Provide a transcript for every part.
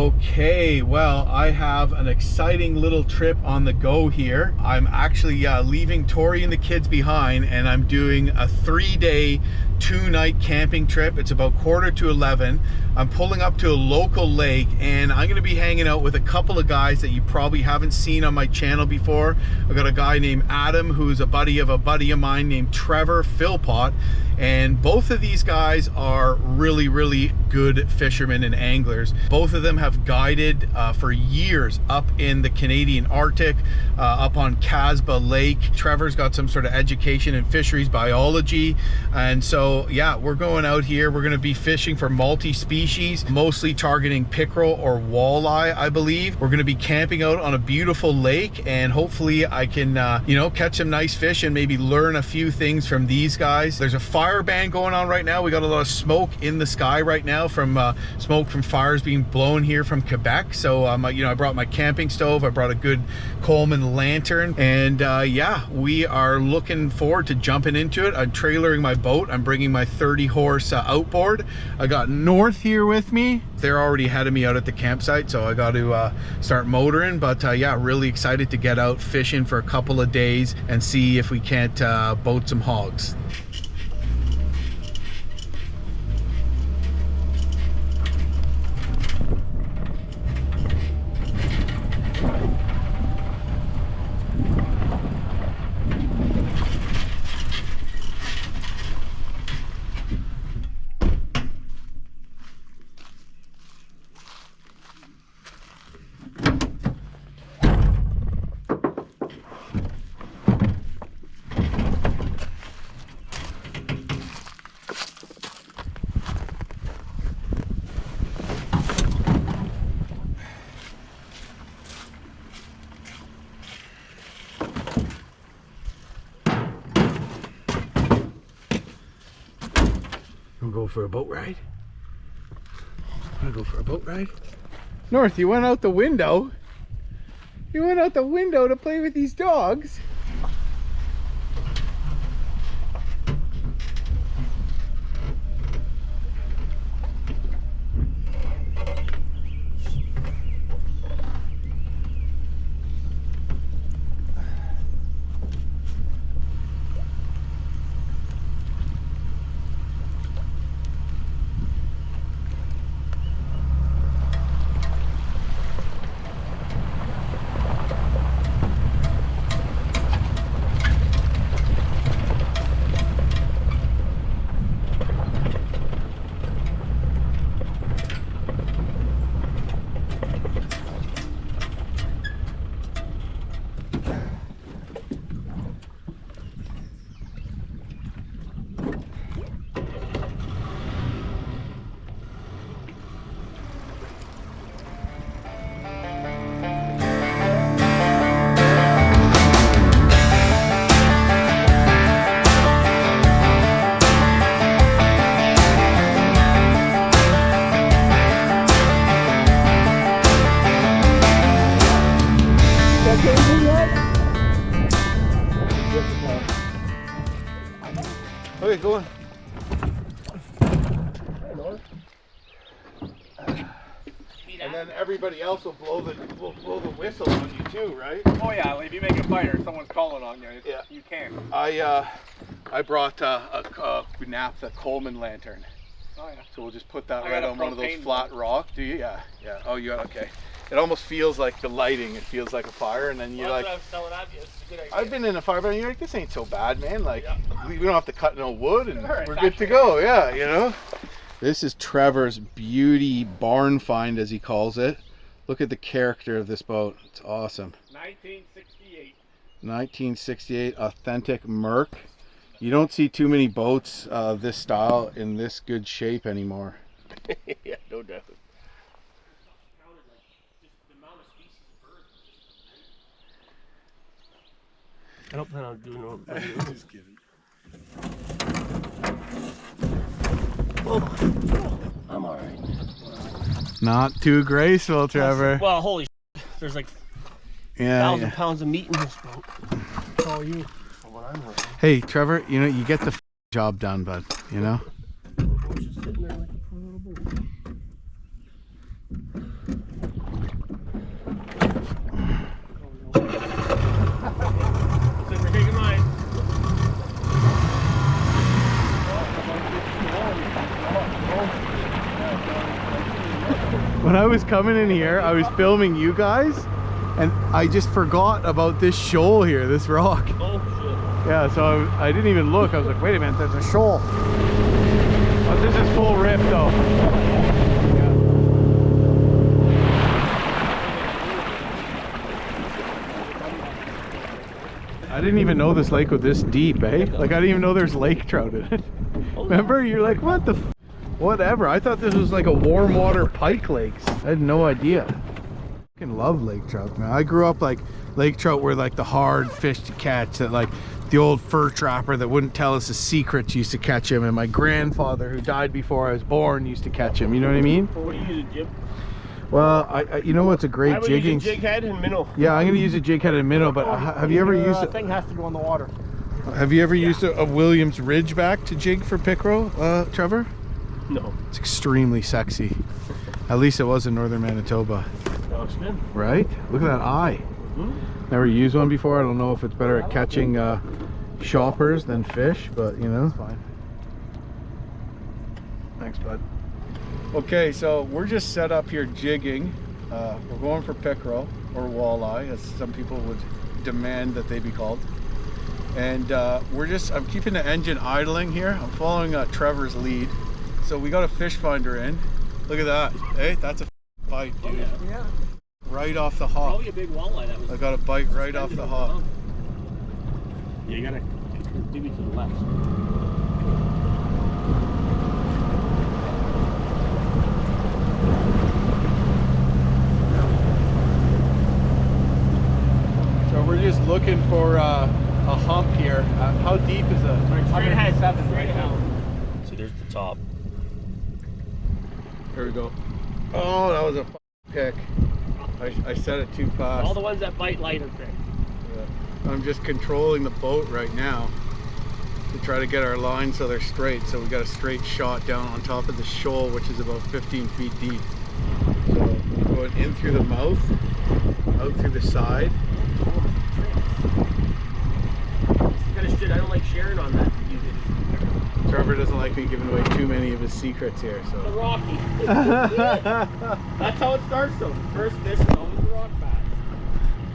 Okay, well, I have an exciting little trip on the go here. I'm actually leaving Tori and the kids behind, and I'm doing a 3-day, 2-night camping trip. It's about 10:45. I'm pulling up to a local lake, and I'm gonna be hanging out with a couple of guys that you probably haven't seen on my channel before. I've got a guy named Adam, who's a buddy of mine named Trevor Philpott, and both of these guys are really good fishermen and anglers. Both of them have guided for years up in the Canadian Arctic, up on Casbah Lake. Trevor's got some sort of education in fisheries biology, and so yeah, we're going out here. We're going to be fishing for multi-species, mostly targeting pickerel or walleye, I believe. We're going to be camping out on a beautiful lake, and hopefully I can you know, catch some nice fish and maybe learn a few things from these guys. There's a fire ban going on right now. We got a lot of smoke in the sky right now from smoke from fires being blown here from Quebec. So you know, I brought my camping stove, I brought a good Coleman lantern, and yeah, we are looking forward to jumping into it. I'm trailering my boat. I'm bringing my 30-horse outboard. I got North here with me. They're already ahead of me out at the campsite, so I got to start motoring. But yeah, really excited to get out fishing for a couple of days and see if we can't boat some hogs. Go for a boat ride? Wanna go for a boat ride? North, you went out the window. You went out the window to play with these dogs. Okay, go on. And then everybody else will blow the whistle on you too, right? Oh yeah, if you make a fire, someone's calling on you. Yeah, you can. I brought a naphtha Coleman lantern. Oh yeah. So we'll just put that right on one of those flat rocks. Do you? Yeah, yeah. Oh, you got, okay. It almost feels like the lighting. It feels like a fire, and then you're like, I was telling you, it's a good idea. I've been in a fire, but you're like, this ain't so bad, man. Like, we don't have to cut no wood, and we're good to go. Yeah, you know. This is Trevor's beauty barn find, as he calls it. Look at the character of this boat. It's awesome. 1968. 1968 authentic Merc. You don't see too many boats of this style in this good shape anymore. Yeah, no doubt. I don't plan on doing no video. Just kidding. Oh, I'm alright. Not too graceful, Trevor. Well, holy shit. There's like 1,000 pounds of meat in this boat. That's all you. For what I'm running. Hey, Trevor, you know, you get the job done, bud, you know? The boat's just sitting there like a poor little boat. when I was coming in here, I was filming you guys, and I just forgot about this shoal here, this rock. Oh shit. Yeah, so I didn't even look. I was like, wait a minute, there's a shoal. But this is full rip though. I didn't even know this lake was this deep, eh? Like, I didn't even know there's lake trout in it. Remember? You're like, what the f, whatever. I thought this was like a warm water pike lakes. I had no idea. I fucking love lake trout, man. I grew up like lake trout were like the hard fish to catch, that like the old fur trapper that wouldn't tell us his secrets used to catch him, and my grandfather, who died before I was born, used to catch him. You know what I mean? What do you use, Jim? Well, I you know what's a great jigging? Jig head and minnow. Yeah, I'm gonna use a jig head and minnow, but have you ever used it? Thing has to go in the water. Have you ever used a Williams Ridgeback to jig for pickerel, Trevor? No. It's extremely sexy. At least it was in northern Manitoba. That looks good. Right? Look at that eye. Never used one before. I don't know if it's better at catching shoppers than fish, but you know. It's fine. Thanks, bud. Okay, so we're just set up here jigging. We're going for pickerel or walleye, as some people would demand that they be called. And I'm keeping the engine idling here. I'm following Trevor's lead. So we got a fish finder in. Look at that. Hey, that's a bite, dude. Oh, yeah. Right off the hop. Probably a big walleye. That was. I got a bite right off the hop. Yeah, you gotta maybe to the left. So we're just looking for a hump here. How deep is it? Straight ahead, 7 right now. See, there's the top. Here we go. Oh, that was a pick. I set it too fast. All the ones that bite light are big. Yeah. I'm just controlling the boat right now to try to get our line so they're straight. So we got a straight shot down on top of the shoal, which is about 15 feet deep. So we're going in through the mouth, out through the side. Kind of shit I don't like sharing on that. Trevor doesn't like me giving away too many of his secrets here, so. The Rocky. That's how it starts though. The first fish is always the rock bass.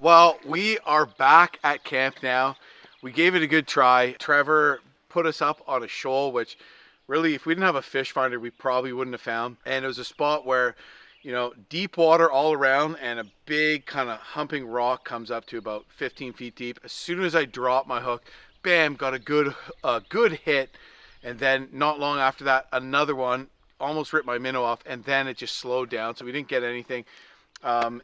Well, we are back at camp now. We gave it a good try. Trevor put us up on a shoal, which really, if we didn't have a fish finder, we probably wouldn't have found. And it was a spot where, you know, deep water all around and a big kind of humping rock comes up to about 15 feet deep. As soon as I drop my hook, bam, got a good hit. And then not long after that, another one almost ripped my minnow off, and then it just slowed down, so we didn't get anything. Adam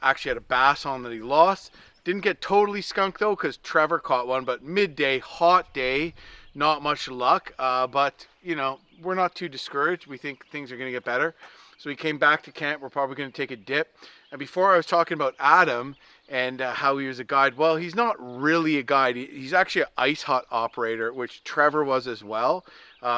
actually had a bass on that he lost. Didn't get totally skunked though, because Trevor caught one, but midday, hot day, not much luck. But you know, we're not too discouraged. We think things are gonna get better. So we came back to camp. We're probably gonna take a dip. And before I was talking about Adam and how he was a guide, well, he's not really a guide. He's actually an ice hut operator, which Trevor was as well.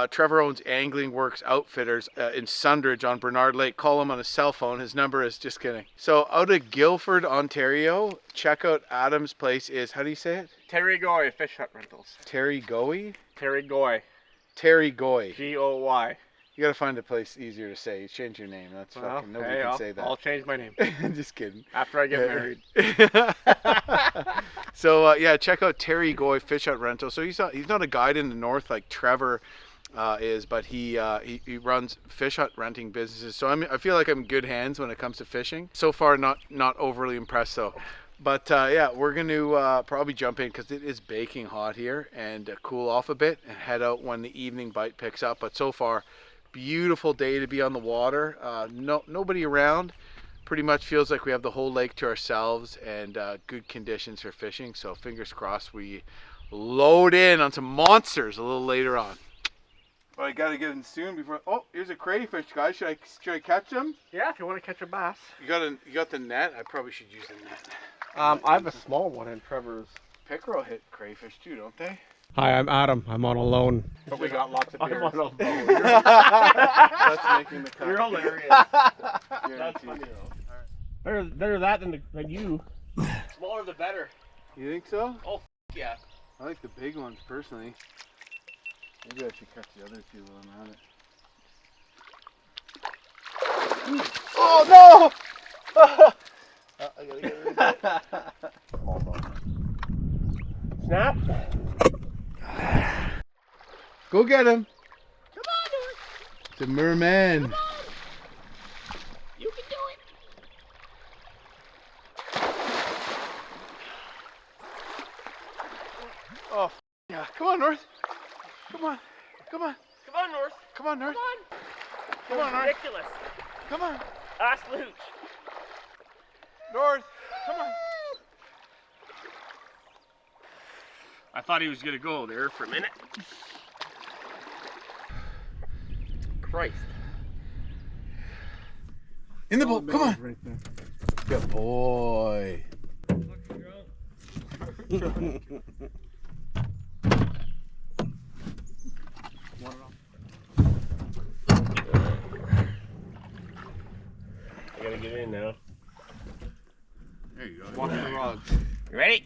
Trevor owns Angling Works Outfitters in Sundridge on Bernard Lake. Call him on his cell phone. His number is, just kidding. So out of Guildford, Ontario, check out Adam's place is, how do you say it? Terry Goy Fish Hut Rentals. Terry Goy? Terry Goy. Terry Goy. G-O-Y. You gotta find a place easier to say. You change your name. That's fucking, nobody can say that. I'll change my name. Just kidding. After I get married. So yeah, check out Terry Goy Fish Hut Rental. So he's not a guide in the north like Trevor is, but he runs fish hut renting businesses. So I feel like I'm in good hands when it comes to fishing. So far, not overly impressed though. But yeah, we're going to probably jump in because it is baking hot here, and cool off a bit and head out when the evening bite picks up. But so far, beautiful day to be on the water. Nobody around. Pretty much feels like we have the whole lake to ourselves, and good conditions for fishing. So fingers crossed we load in on some monsters a little later on. But I gotta get in soon before. Oh, here's a crayfish, guys. Should I catch them? Yeah, if you want to catch a bass. You got the net? I probably should use the net. I have a small one in Trevor's. Pickerel hit crayfish too, don't they? Hi, I'm Adam. I'm on a loan. But we got lots of beers. I'm on a boat. That's making the cut. You're hilarious. That's funny though. Better that than you. Smaller the better. You think so? Oh, yeah. I like the big ones personally. Maybe I should catch the other two while I'm at it. Oh no! I gotta get rid of that. Snap. Go get him. Come on, North. The merman. Come on. You can do it. Oh, yeah. Come on, North. Come on. Come on. Come on, North. Come on, North. Come Come on, North. ridiculous. Come on. Ask Luch. North. Come on. I thought he was gonna go there for a minute. Christ. In the boat. Come on. Good boy. I gotta get in now. There you go. Watch the rod. You ready?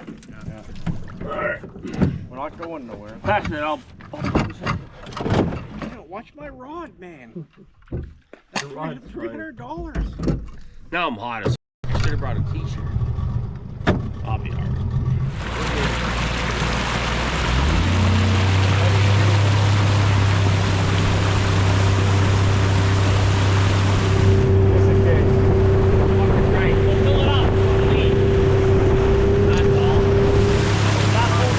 We're not going nowhere. Pass it, I'll Watch my rod, man. The rod's $300. Now I'm hot as I should have brought a t-shirt. I'll be alright. Right, we'll fill it up. Leave. That's all. That whole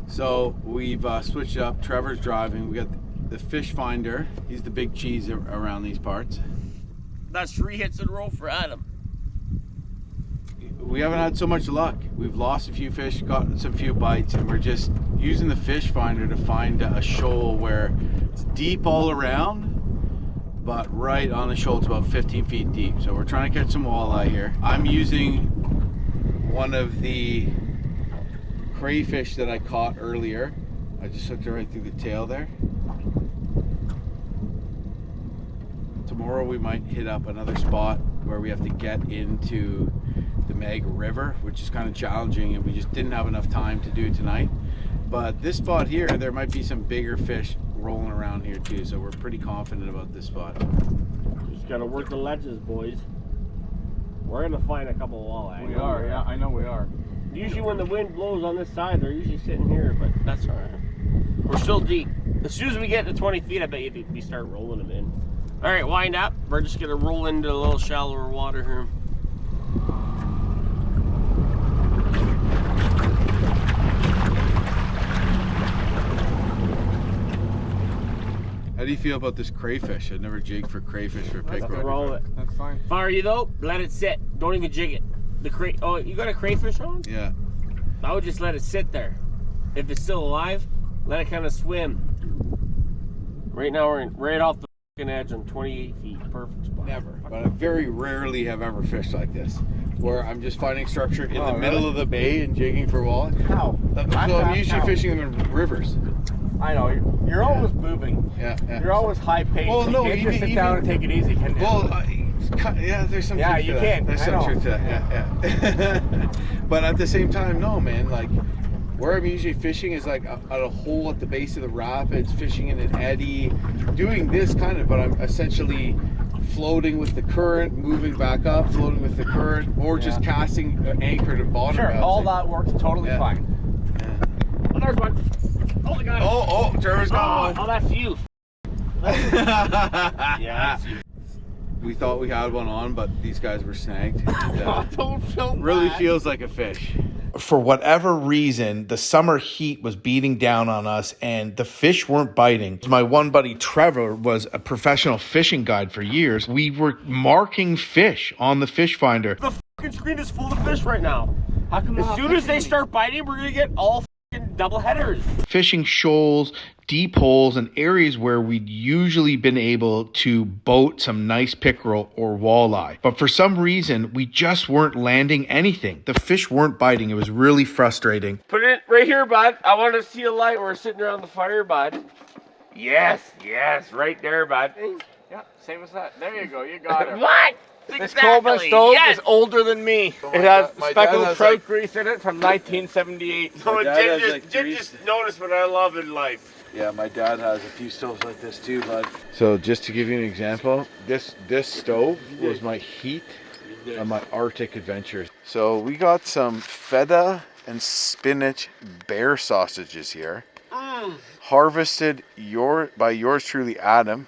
So we've switched it up. Trevor's driving. We got the fish finder. He's the big cheese around these parts. That's 3 hits in a row for Adam. We haven't had so much luck. We've lost a few fish, got some few bites, and we're just using the fish finder to find a shoal where it's deep all around, but right on the shoal it's about 15 feet deep. So we're trying to catch some walleye here. I'm using one of the crayfish that I caught earlier. I just hooked it right through the tail there. Tomorrow we might hit up another spot where we have to get into the Meg River, which is kind of challenging, and we just didn't have enough time to do tonight. But this spot here, there might be some bigger fish rolling around here too, so we're pretty confident about this spot. Just gotta work the ledges, boys. We're gonna find a couple of walleye. We are, yeah, I know we are. Usually when the wind blows on this side, they're usually sitting here, but that's alright. We're still deep. As soon as we get to 20 feet, I bet you we start rolling them in. Alright, wind up. We're just gonna roll into a little shallower water here. How do you feel about this crayfish? I never jigged for crayfish for pickerel. Roll it. That's fine. Fire you though, let it sit. Don't even jig it. Oh, you got a crayfish on? Yeah. I would just let it sit there. If it's still alive, let it kind of swim. Right now we're right off the fucking edge on 28 feet. Perfect spot. Never. But I very rarely have ever fished like this, where I'm just finding structure in the middle of the bay and jigging for walleye. How? So I'm usually fishing them in rivers. I know. You're always moving. Yeah, yeah. You're always high paced. Well, no, you can't just even- sit down and take it easy, can you? Well, yeah, there's some Yeah, truth to you that. can. There's I some know. truth to that. Yeah. But at the same time, no, man. Like, where I'm usually fishing is like at a hole at the base of the rapids, fishing in an eddy, doing this kind of, but I'm essentially floating with the current, moving back up, floating with the current, or just casting anchored and bottom. Sure, all bouncing. that works totally Yeah. fine. Yeah. Oh, there's one. Oh, I got it. Oh, Trevor's got Oh, that's you. one. Yeah, that's you. We thought we had one on, but these guys were snagged. And, Don't film really that. feels like a fish. For whatever reason, the summer heat was beating down on us and the fish weren't biting. My one buddy Trevor was a professional fishing guide for years. We were marking fish on the fish finder. The fucking screen is full of fish right now. How come As soon as they start biting, we're gonna get all fucking double headers. Fishing shoals, deep holes, and areas where we'd usually been able to boat some nice pickerel or walleye. But for some reason, we just weren't landing anything. The fish weren't biting. It was really frustrating. Put it right here, bud. I want to see a light. We're sitting around the fire, bud. Yes, right there, bud. Yeah, same as that. There you go. You got it. What? This Cobra stove is older than me. It has my dad speckled has, trout like- grease in it from 1978. So My dad Jim has, just, like, Jim three- just noticed what I love in life. Yeah, my dad has a few stoves like this too, bud. So just to give you an example, this stove was my heat on my Arctic adventures. So we got some feta and spinach bear sausages here. Harvested by yours truly, Adam.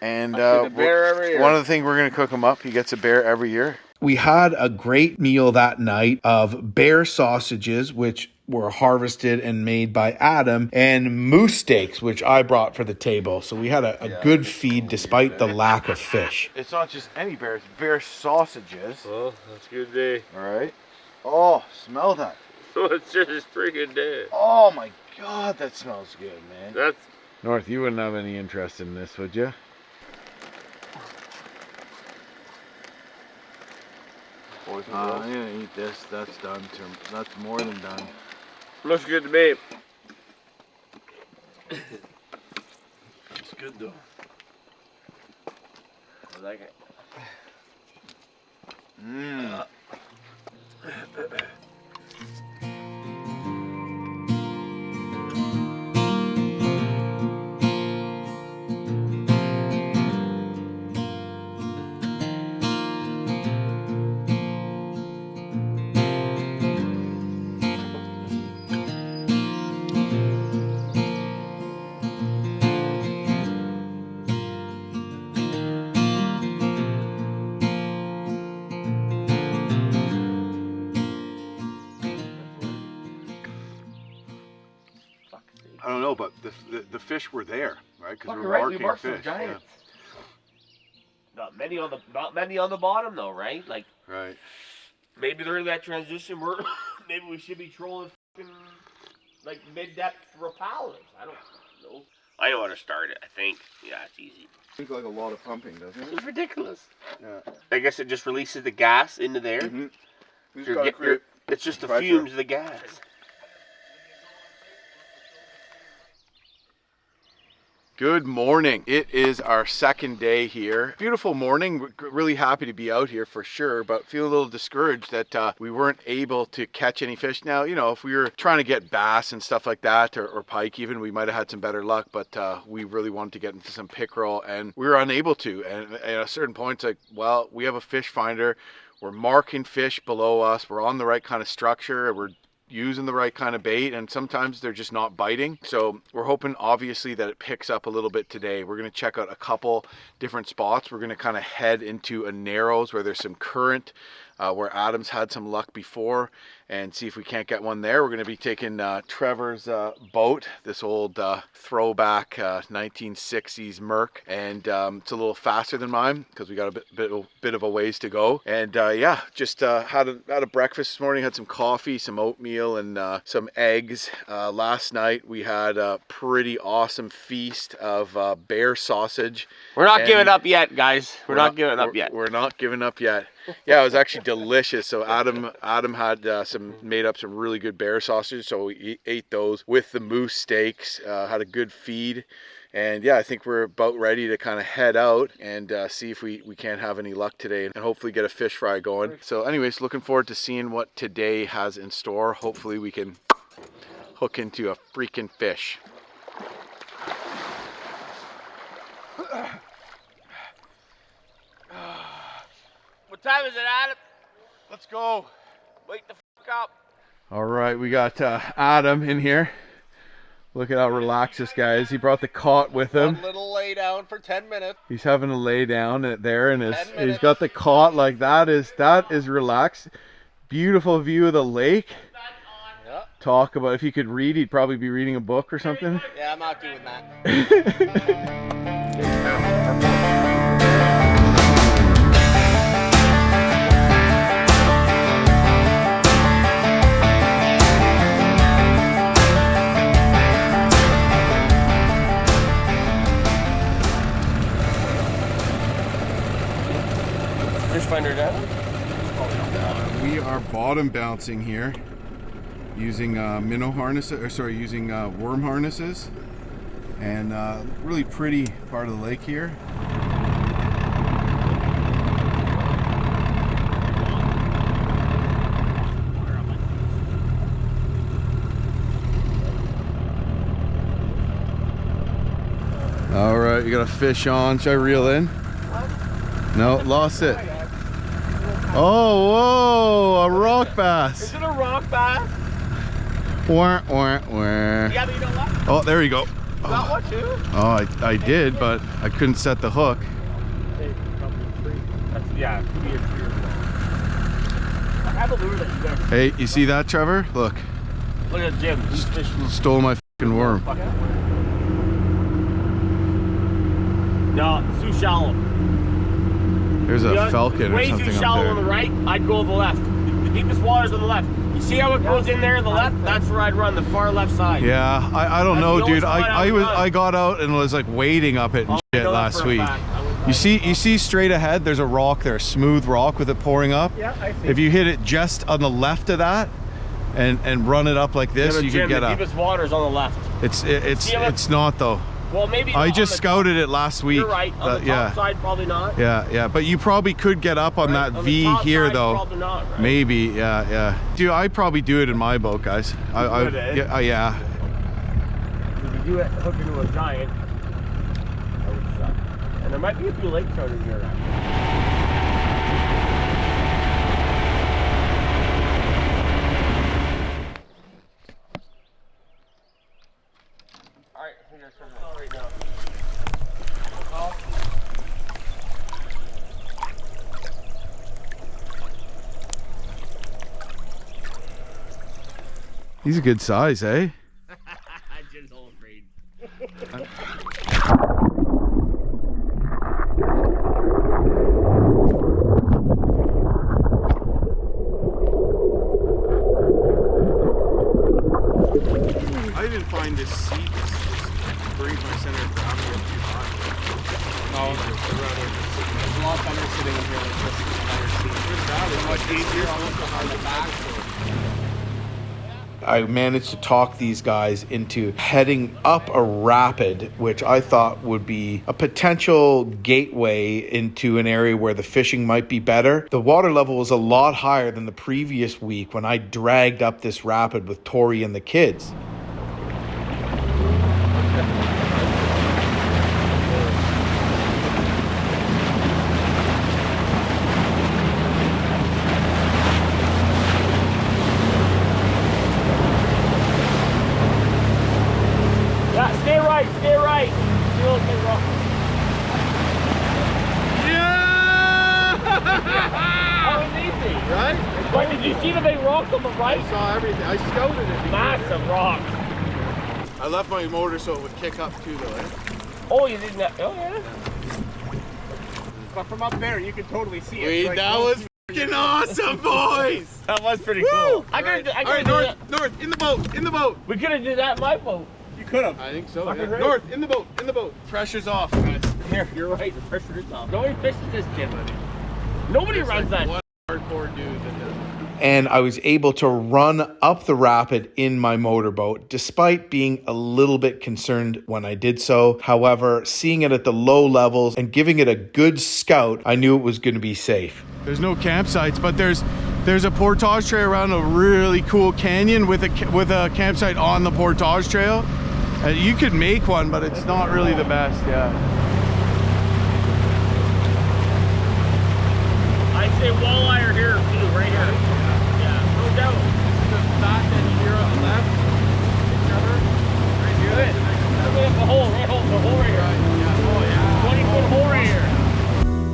And The bear every year. one of the things we're going to cook him up. He gets a bear every year. We had a great meal that night of bear sausages, which were harvested and made by Adam, and moose steaks, which I brought for the table. So we had a good feed despite the lack of fish. It's not just any bear, it's bear sausages. Oh, that's a good day. All right. Oh, smell that. So it's just a freaking day. Oh my God, that smells good, man. That's North, you wouldn't have any interest in this, would you? I'm gonna eat this. That's done. That's more than done. looks good to me. It's good though. I like it. Mmm. I don't know, but the fish were there, right? Because we were marking fish. Yeah. Not many on the bottom though, right? Like Right. maybe they're in that transition where maybe we should be trolling fucking like mid-depth rapalas. I don't know. I know how to start it. I think. Yeah, it's easy. Seems like a lot of pumping, doesn't it? It's ridiculous. Yeah. I guess it just releases the gas into there. Mm-hmm. It's just the pressure. fumes of the gas. Good morning. It is our second day here. Beautiful morning. We're really happy to be out here for sure, but feel a little discouraged that we weren't able to catch any fish. Now, you know, if we were trying to get bass and stuff like that, or pike even, we might have had some better luck, but we really wanted to get into some pickerel and we were unable to. And at a certain point, it's like, well, we have a fish finder. We're marking fish below us. We're on the right kind of structure. We're using the right kind of bait, and sometimes they're just not biting. So we're hoping obviously that it picks up a little bit today. We're going to check out a couple different spots. We're going to kind of head into a narrows where there's some current, where Adam's had some luck before, and see if we can't get one there. We're going to be taking Trevor's boat, this old throwback 1960s Merc, and it's a little faster than mine because we got a bit of a ways to go. And yeah, just had a breakfast this morning, had some coffee, some oatmeal, and some eggs. Last night we had a pretty awesome feast of bear sausage. We're not giving up yet, guys. We're not giving up yet. We're not giving up yet. Yeah, it was actually delicious. So Adam had made up some really good bear sausages, so we ate those with the moose steaks. Had a good feed, and yeah, I think we're about ready to kind of head out and see if we can't have any luck today, and hopefully get a fish fry going. So anyways, looking forward to seeing what today has in store. Hopefully we can hook into a freaking fish. What time is it, Adam? Let's go. Wake the fuck up. All right, we got Adam in here. Look at how relaxed this guy is. He brought the cot with him. One little lay down for 10 minutes. He's having a lay down there, and he's got the cot like that is relaxed. Beautiful view of the lake. Yep. Talk about, if he could read, he'd probably be reading a book or something. Yeah, I'm not doing that. Fish finder down. We are bottom bouncing here using minnow harnesses, or sorry, using worm harnesses, and really pretty part of the lake here. right, you got a fish on. Should I reel in? No, lost it. Oh, whoa, a rock bass. Is it a rock bass? Wah, wah, wah. Yeah, but you know what? Oh, there you go. You got one too? Oh, I did, but I couldn't set the hook. Yeah, it could be a 3 or 4. I have a lure that you got. Hey, you see that, Trevor? Look, Look at Jim. He's fishing. stole my fucking worm. No, it's too shallow. There's a falcon or way something too shallow up on the there. right. I'd go to the left. The deepest water's on the left. You see how it goes in there on the left? That's where I'd run, the far left side. Yeah, I don't That's know, the dude. only spot I got out and was like wading up it and I shit know that last for a week. fact. You see straight ahead, there's a rock there, a smooth rock with it pouring up. Yeah, I see. If you hit it just on the left of that and run it up like this, you Jim, can get the up. deepest water's on the left. It's not though. Well, maybe I on just the scouted it last week. You're right. On the top side, probably not. Yeah, but you probably could get up on Right? that On V the top here side, though. Probably not, right? Maybe, yeah. Dude, I probably do it in my boat, guys. Would, eh? Yeah. If you do it, hook into a giant, that would suck. And there might be a few lake trout in here. All right, I think there's something right now. He's a good size, eh? Jim's all afraid. I didn't find this seat. This brings my center of gravity up too high. No, It's a lot better sitting in here with just a higher seat. It's much easier on the back. I managed to talk these guys into heading up a rapid, which I thought would be a potential gateway into an area where the fishing might be better. The water level was a lot higher than the previous week when I dragged up this rapid with Tori and the kids. Yeah, stay right, stay right. Still stay wrong. That was easy. Right? But did you see the big rocks on the right? I saw everything. I scouted it. Massive rocks. I left my motor so it would kick up too, though. Eh? Oh, you didn't. Oh, yeah. But from up there, you can totally see it. Wait, that was fucking awesome, boys! That was pretty cool. I could have. All right, north, in the boat. We could have did that in my boat. You could have. I think so. Fucking Yeah. right. North, in the boat. Pressure's off, guys. Here, you're right. The pressure is off. Nobody fishes this Jim. Nobody runs that. One hardcore dude that does it. And I was able to run up the rapid in my motorboat, despite being a little bit concerned when I did so. However, seeing it at the low levels and giving it a good scout, I knew it was going to be safe. There's no campsites, but there's a portage trail around a really cool canyon with a campsite on the portage trail. You could make one, but it's not really the best. Yeah. I'd say walleye are here too, right here. Yeah, no doubt. The back end here on the left. Trevor, right here. Good. Look at the hole, right hole, the hole right here. Yeah. Oh yeah. 20-foot hole right here.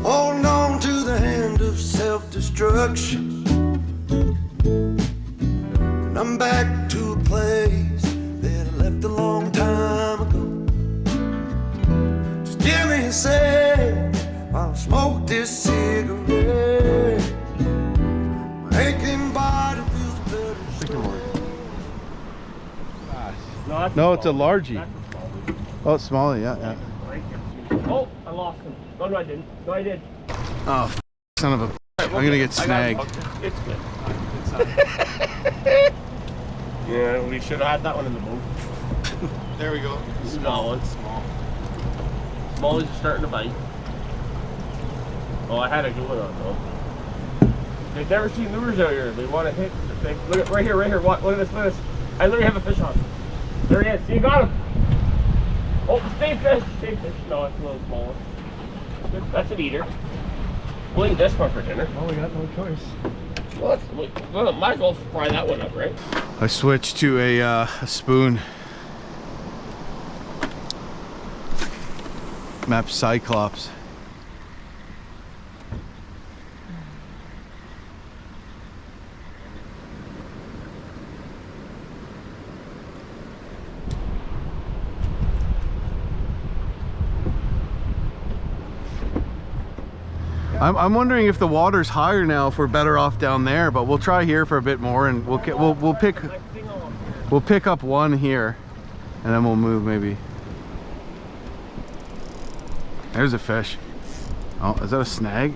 Holding on to the hand of self-destruction. And I'm back to a place that I left a long time ago. Just give me a sec while I smoke this cigarette. My aching body feels better. No, it's a largie. That's a small one. Oh, it's smaller, yeah. Right here. Oh, I lost him. No, I didn't. No, I did. Oh, son of a... I'm gonna get snagged. It's good. Yeah, we should have had that one in the boat. There we go. Small one. Smallies are starting to bite. Oh, I had a good one on though. They've never seen lures out here. They want to hit. Look at right here, right here. Look at this. I literally have a fish on. There he is. See, you got him. Oh, same fish, same fish. No, it's a little smaller. That's an eater. We'll eat this one for dinner. Oh, we got no choice. Well, might as well fry that one up, right? I switched to a spoon. Map Cyclops. I'm wondering if the water's higher now, if we're better off down there, but we'll try here for a bit more, and we'll pick up one here, and then we'll move maybe. There's a fish. Oh, is that a snag?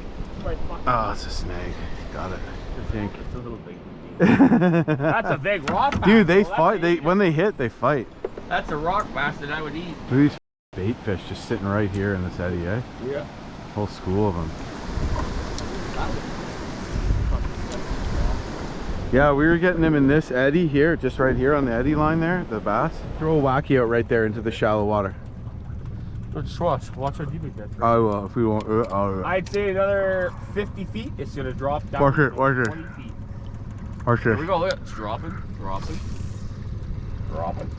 Oh, it's a snag. Got it. I think. It's a little big. That's a big rock bass. Dude, they fight. When they hit, they fight. That's a rock bass that I would eat. Look at these bait fish just sitting right here in this eddy, eh? Yeah. Whole school of them. Yeah, we were getting them in this eddy here, just right here on the eddy line there, the bass. Throw a wacky out right there into the shallow water. Just watch how deep it gets. I will, if we want. I'd say another 50 feet, it's gonna drop down. Work to it, work it. 20 feet. Archer. Here we go, look, it's dropping, dropping, dropping.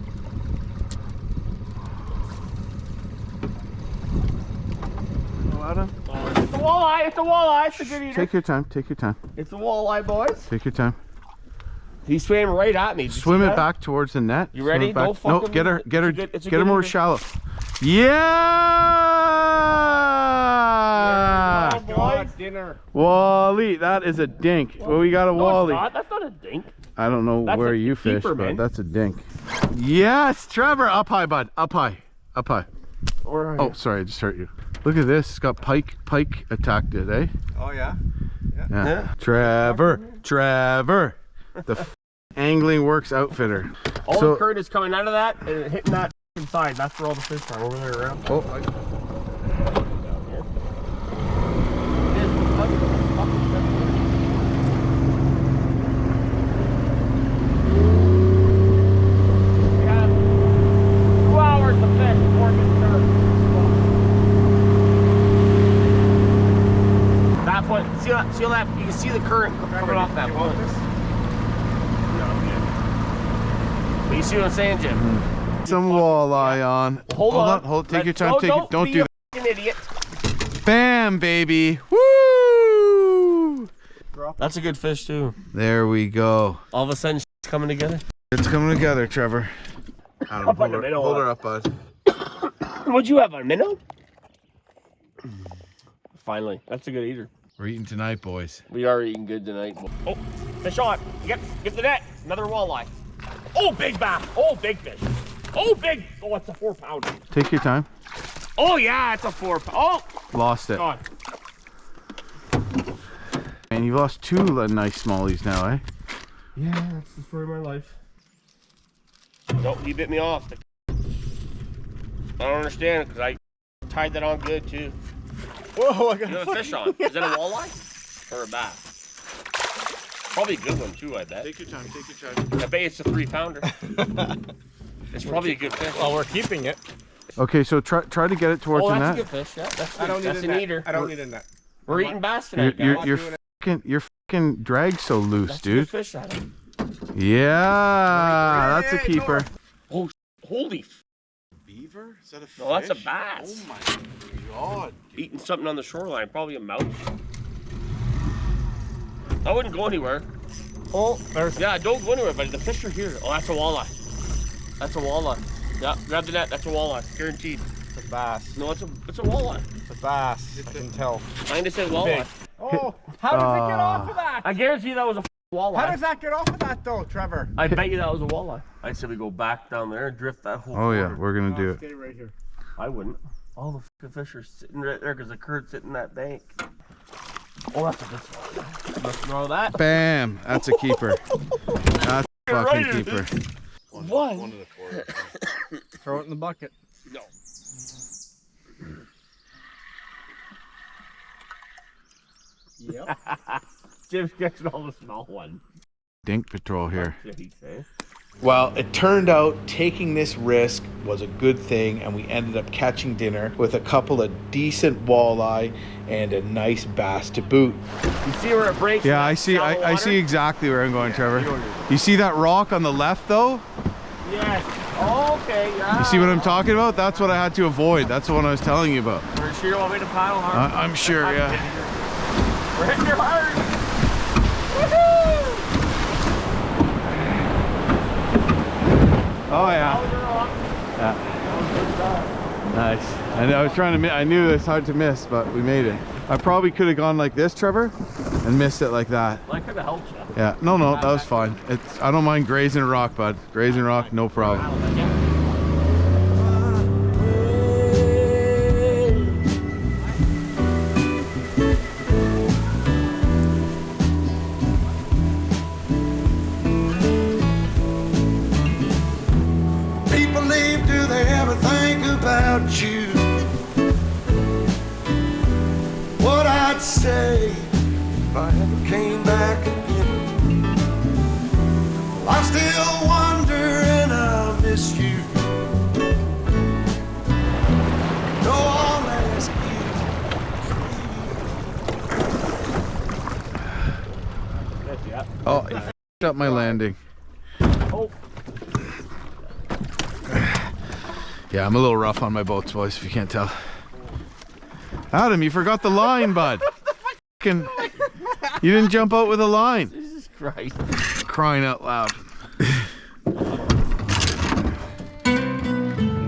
It's a walleye, it's a walleye, it's a good eater. Take your time, take your time. It's a walleye, boys. Take your time. He swam right at me. Swim it back towards the net. You ready? Don't fuck No, get her, get her, get her more shallow. Yeah! Oh, boys. Dinner. Wally, that is a dink. Well, we got a wally. No, it's not. That's not a dink. I don't know That's where a you fish, keeper, but man. that's a dink. Yes, Trevor, up high, bud. Up high, up high. Where are Oh, you? sorry, I just hurt you. Look at this. It's got pike attacked it, eh? Oh, yeah? Yeah. Trevor, the Angling Works outfitter. All So- the current is coming out of that and hitting that side. That's where all the fish are over there around. Oh, We have 2 hours to fish before it gets dark. That point, see that? You can see the current coming off that point. But you see what I'm saying, Jim? some walleye on. Hold on. Hold. Take your time. No, Take it. Don't be do a that. f***ing idiot. Bam, baby. Woo! That's a good fish too. There we go. All of a sudden, it's coming together. It's coming together, Trevor. Up on the minnow. Hold her up, bud. What'd you have, a minnow? Finally, that's a good eater. We're eating tonight, boys. We are eating good tonight. Oh, fish on. Get the net. Another walleye. Oh, big bass. Oh, big fish. Oh, big. Oh, it's a 4-pounder. Take your time. Oh, yeah, it's a 4-pounder. Oh, Lost it. God. And you've lost 2 nice smallies now, eh? Yeah, that's the story of my life. Nope, he bit me off. I don't understand because I tied that on good too. Whoa, I got You have a fish on. Is that a walleye or a bass? Probably a good one too, I bet. Take your time. Take your time. I bet it's a 3-pounder. It's probably a good fish. Well, we're keeping it. Okay, so try to get it towards Oh, the that's a net. good fish. Yeah, that's good. I don't need That's a an net. eater. I don't need a net. We're eating bass tonight, Your guys. fucking drag's so loose, That's a dude. good fish, Adam. Yeah, that's a keeper. Oh, holy f! Beaver? Is that a fish? No, that's a bass. Oh my god. Eating something on the shoreline, probably a mouse. I wouldn't go anywhere. Oh, there's... Yeah, don't go anywhere, buddy. The fish are here. Oh, that's a walleye. That's a walleye. Yeah, grab the net. That's a walleye, guaranteed. It's a bass. No, it's a walleye. It's a bass. I can tell. I just said walleye. Oh, how does it get off of that? I guarantee that was a walleye. How does that get off of that though, Trevor? I bet you that was a walleye. I'd say we go back down there and drift that whole. Oh yeah, corner. we're gonna do it. Stay right here. I wouldn't. All the fucking fish are sitting right there because the current's sitting in that bank. Oh, that's a good one. Nothing wrong with that. Bam! That's a keeper. That's a fucking Right. keeper. One. Throw it in the bucket. No. Yep. Jim's catching all the small ones. Dink patrol here. What did he say? Well, it turned out taking this risk was a good thing, and we ended up catching dinner with a couple of decent walleye and a nice bass to boot. You see where it breaks? Yeah, I see. I see exactly where I'm going, Trevor. You see that rock on the left, though? Yes. Oh, okay. Yeah. You see what I'm talking about? That's what I had to avoid. That's the one I was telling you about. Are you sure you want me to paddle hard? I'm sure, yeah. We're hitting her hard. Oh yeah. Yeah. Nice. And I was trying to. I knew it was hard to miss, but we made it. I probably could have gone like this, Trevor, and missed it like that. Well, I could have helped you. Yeah. No, that was fine. It's. I don't mind grazing a rock, bud. Grazing a rock, no problem. People leave, do they ever think about you? What I'd say if I ever came back again. Well, I still wonder and I miss you. No, I'll ask you. Oh, you f***ed up my landing. Oh. Yeah, I'm a little rough on my boats, boys, if you can't tell. Adam, you forgot the line, bud. You didn't jump out with a line. Jesus Christ. Crying out loud.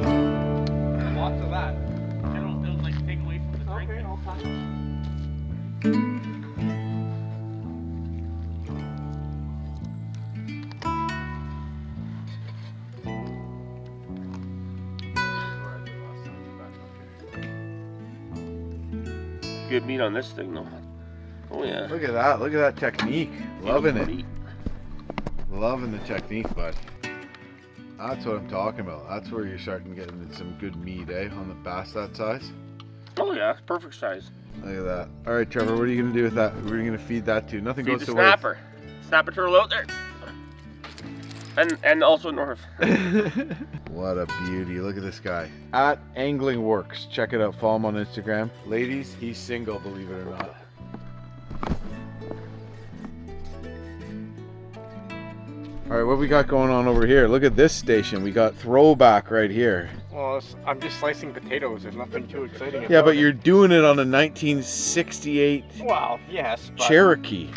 Lots of that. It'll like take away from the drink. Okay, I'll pass. Good meat on this thing though. Oh yeah. Look at that. Look at that technique. Loving it. Loving the technique, bud. That's what I'm talking about. That's where you're starting to get into some good meat, eh? On the bass that size. Oh yeah, it's perfect size. Look at that. All right, Trevor, what are you going to do with that? What are you going to feed that to? Nothing Feed goes the to snapper. Snapper turtle out there. And also north. waste. What a beauty. Look at this guy. At Angling Works. Check it out. Follow him on Instagram. Ladies, he's single, believe it or not. All right, what we got going on over here? Look at this station. We got throwback right here. Well, I'm just slicing potatoes. There's nothing too exciting about Yeah, but it. you're doing it on a 1968 Well, yes, but Cherokee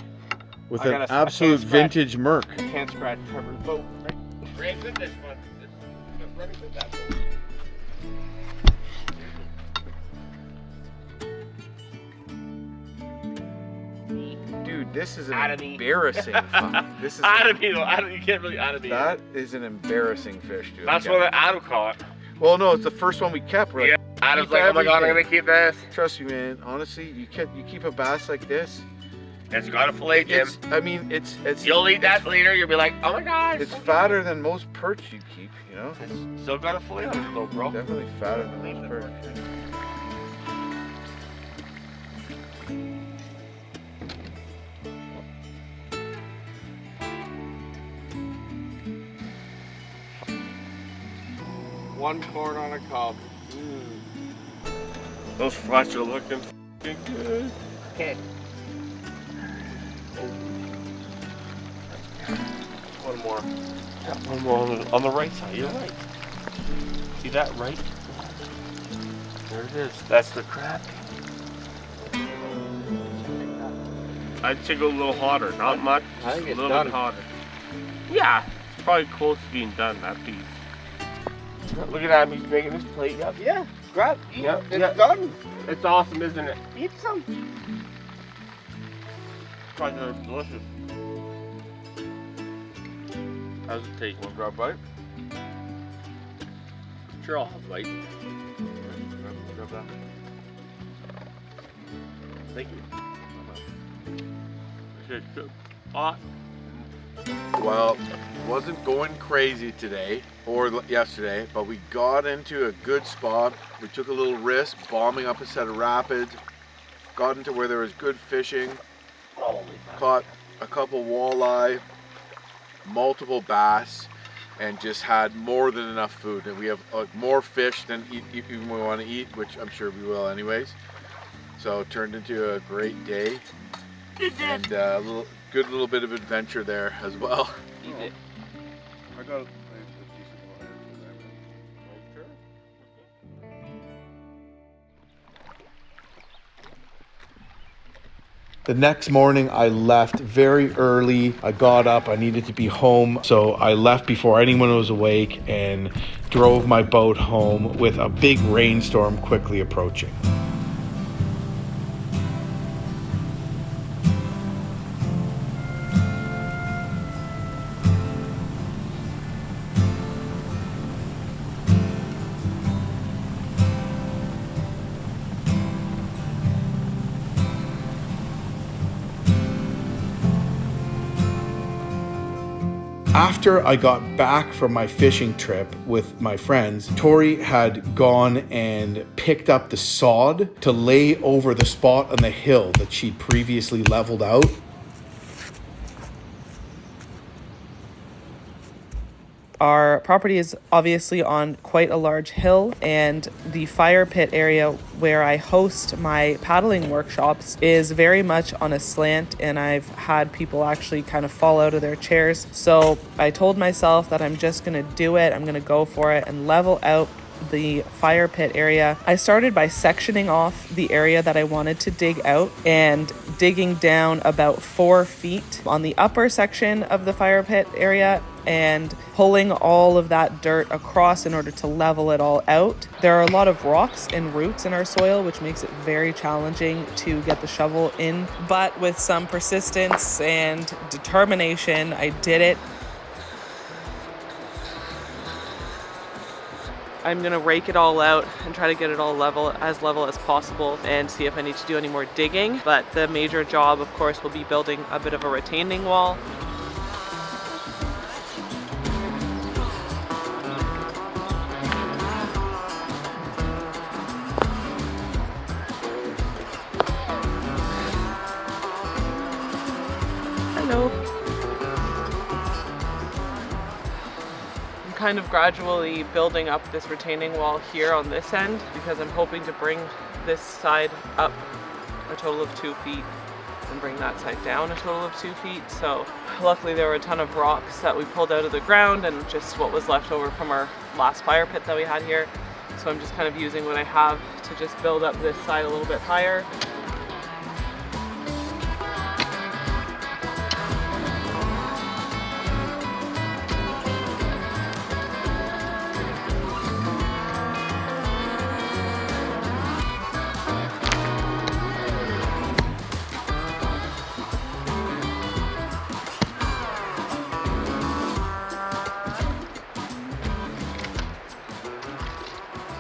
with I an gotta- I absolute can't scratch. vintage Merc. I can't scratch Trevor's boat. Right? Rains in this one. It's running with that one. Dude, this is an Out of me. embarrassing fuck. This is Out of me though. You can't really out of me. that is an embarrassing fish, dude. That's Okay. what Adam caught. Well, no, it's the first one we kept, right? Yeah. Adam's Keep like, oh my god, I'm everything. gonna keep this. Trust me, man. Honestly, you keep a bass like this. It's got a fillet, Jim. It's You'll eat that later. You'll be like, oh my gosh. It's fatter than most perch you keep, you know. It's still got a fillet on it though, bro. Definitely fatter than most perch. One corn on a cob. Those flats are looking f***ing good. Okay. One more. Yeah, one more on the right side. You're right. See that right? There it is. That's the crab. I'd say go a little hotter. Not much. I think Just it's a little done. bit hotter. Yeah, it's probably close to being done. That piece. Look at that. He's making his plate. Yep. Yeah, grab. Eat. Yep, It's yep. done. It's awesome, isn't it? Eat some. Probably delicious. How's it taste? Want to grab a bite? Sure, I'll have a bite. Grab that. Thank you. It's good. Hot. Well, wasn't going crazy today or yesterday, but we got into a good spot. We took a little risk, bombing up a set of rapids. Got into where there was good fishing. Caught a couple walleye, multiple bass, and just had more than enough food. And we have more fish than even we want to eat, which I'm sure we will anyways. So it turned into a great day, and a good little bit of adventure there as well. Eat it. I got The next morning I left very early. I got up, I needed to be home. So I left before anyone was awake and drove my boat home with a big rainstorm quickly approaching. After I got back from my fishing trip with my friends, Tori had gone and picked up the sod to lay over the spot on the hill that she'd previously leveled out. Our property is obviously on quite a large hill, and the fire pit area where I host my paddling workshops is very much on a slant, and I've had people actually kind of fall out of their chairs. So I told myself that I'm just going to do it. I'm going to go for it and level out the fire pit area. I started by sectioning off the area that I wanted to dig out and digging down about 4 feet on the upper section of the fire pit area and pulling all of that dirt across in order to level it all out. There are a lot of rocks and roots in our soil, which makes it very challenging to get the shovel in, but with some persistence and determination, I did it. I'm going to rake it all out and try to get it all level as possible and see if I need to do any more digging. But the major job, of course, will be building a bit of a retaining wall. Hello. Kind of gradually building up this retaining wall here on this end because I'm hoping to bring this side up a total of 2 feet and bring that side down a total of 2 feet. So luckily there were a ton of rocks that we pulled out of the ground and just what was left over from our last fire pit that we had here. So I'm just kind of using what I have to just build up this side a little bit higher.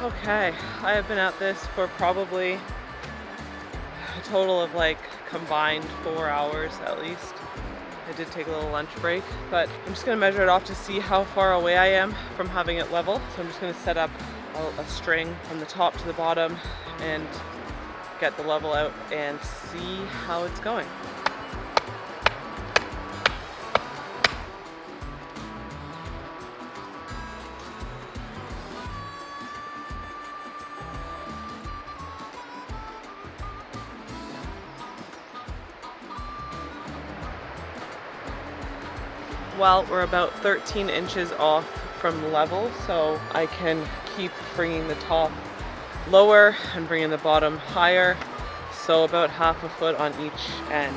Okay, I have been at this for probably a total of like combined 4 hours at least. I did take a little lunch break, but I'm just gonna measure it off to see how far away I am from having it level. So I'm just gonna set up a string from the top to the bottom and get the level out and see how it's going. Well, we're about 13 inches off from level, so I can keep bringing the top lower and bringing the bottom higher, so about half a foot on each end,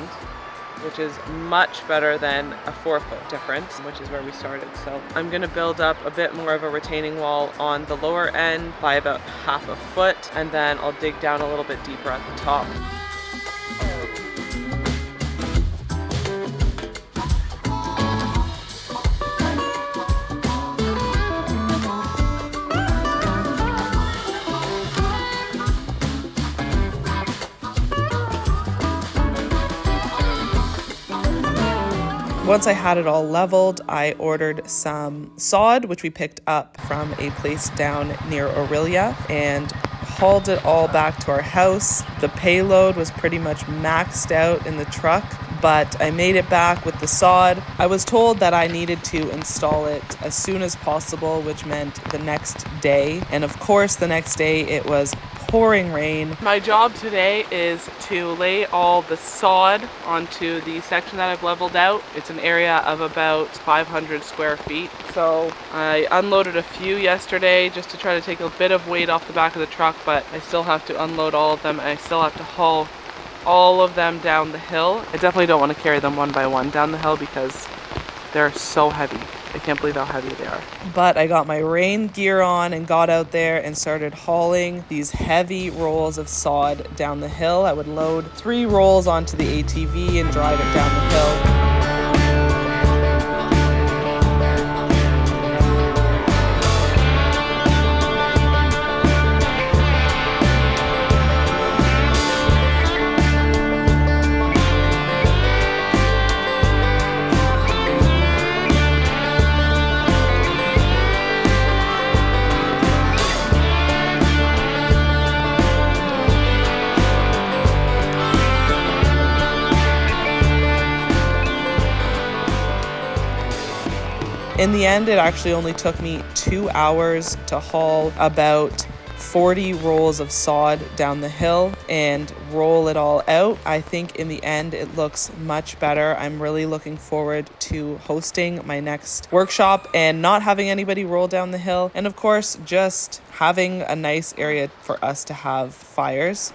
which is much better than a 4 foot difference, which is where we started. So I'm gonna build up a bit more of a retaining wall on the lower end by about half a foot, and then I'll dig down a little bit deeper at the top. Once I had it all leveled, I ordered some sod, which we picked up from a place down near Aurelia, and hauled it all back to our house. The payload was pretty much maxed out in the truck, but I made it back with the sod. I was told that I needed to install it as soon as possible, which meant the next day. And of course, the next day it was pouring rain. My job today is to lay all the sod onto the section that I've leveled out. It's an area of about 500 square feet. So I unloaded a few yesterday just to try to take a bit of weight off the back of the truck, but I still have to unload all of them, and I still have to haul all of them down the hill. I definitely don't want to carry them one by one down the hill because they're so heavy. I can't believe how heavy they are. But I got my rain gear on and got out there and started hauling these heavy rolls of sod down the hill. I would load 3 rolls onto the ATV and drive it down the hill. In the end, it actually only took me 2 hours to haul about 40 rolls of sod down the hill and roll it all out. I think in the end, it looks much better. I'm really looking forward to hosting my next workshop and not having anybody roll down the hill. And of course, just having a nice area for us to have fires.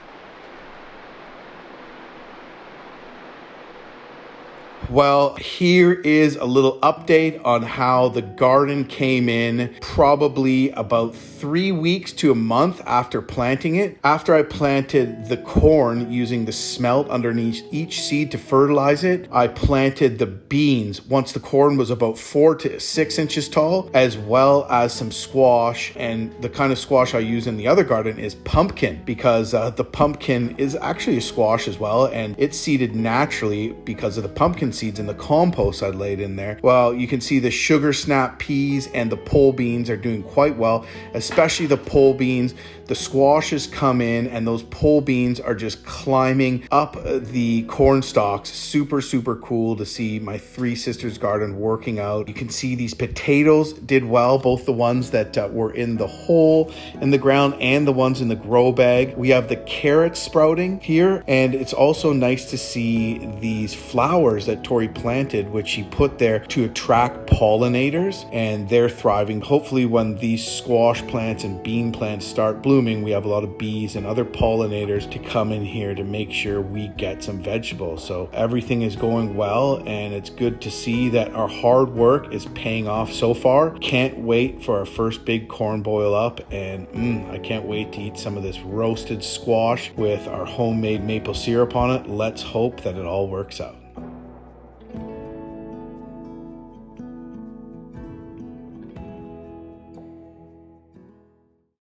Well, here is a little update on how the garden came in probably about 3 weeks to a month after planting it. After I planted the corn using the smelt underneath each seed to fertilize it, I planted the beans once the corn was about 4 to 6 inches tall, as well as some squash. And the kind of squash I use in the other garden is pumpkin, because the pumpkin is actually a squash as well, and it's seeded naturally because of the pumpkin seeds and the compost I laid in there. Well, you can see the sugar snap peas and the pole beans are doing quite well, especially the pole beans. The squashes come in and those pole beans are just climbing up the corn stalks. Super, super cool to see my 3 sisters garden working out. You can see these potatoes did well, both the ones that were in the hole in the ground and the ones in the grow bag. We have the carrots sprouting here, and it's also nice to see these flowers that Tori planted, which she put there to attract pollinators, and they're thriving. Hopefully when these squash plants and bean plants start blooming, we have a lot of bees and other pollinators to come in here to make sure we get some vegetables. So everything is going well, and it's good to see that our hard work is paying off so far. Can't wait for our first big corn boil up, and I can't wait to eat some of this roasted squash with our homemade maple syrup on it. Let's hope that it all works out.